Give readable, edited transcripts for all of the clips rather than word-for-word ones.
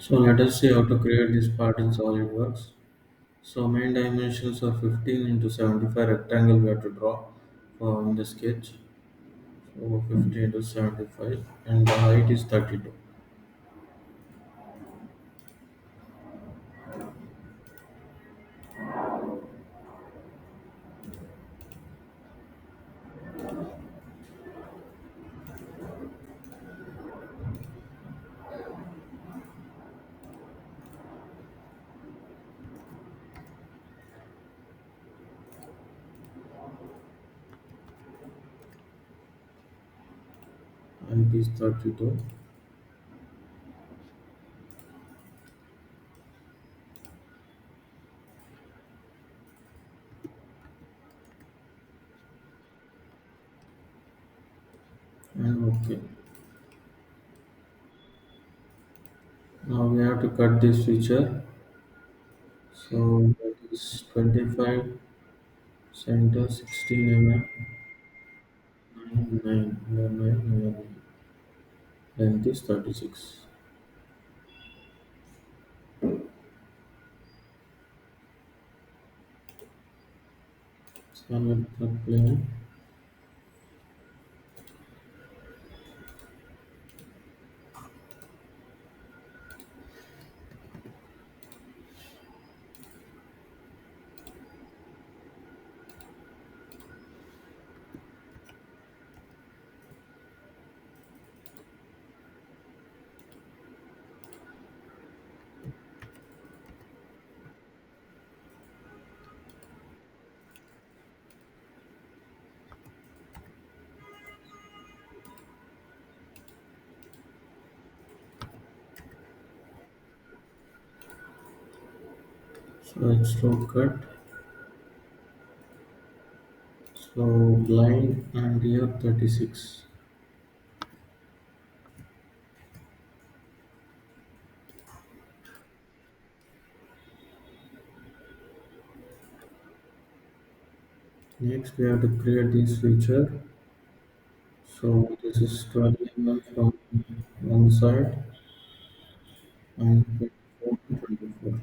So let us see how to create this part in Solidworks. So main dimensions are 15 into 75 rectangle we have to draw in the sketch. So 15 into 75 and the height is 32. Height is 32. And okay. Now we have to cut this feature. So that is 25 center 16 mm 9 9 length is 36. Scan with the plane. So it's slow cut. So blind and here 36. Next we have to create this feature. So this is 12 mm from one side and 24 to 24.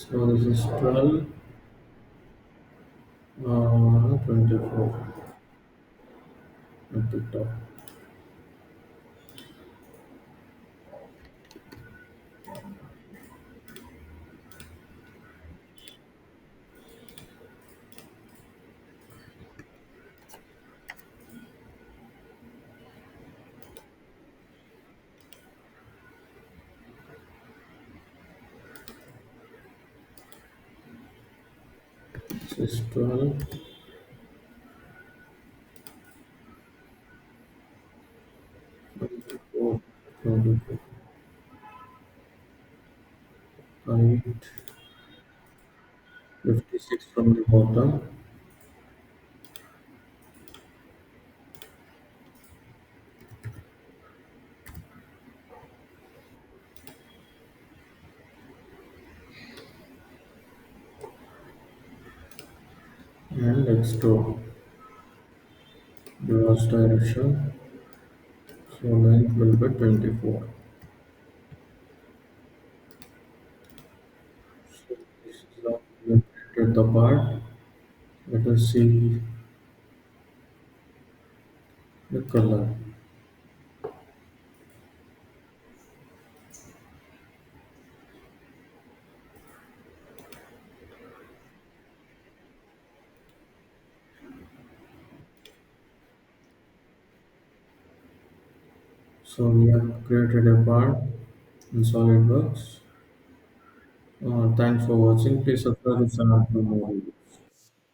So this is 12, 24 at the top. This is 12, 24, 24, height 56 from the bottom and extrude. Reverse direction. So length will be 24. So this is how we have created the part. Let us see the color. So we have created a part in SolidWorks. Thanks for watching. Please subscribe to channel for more videos.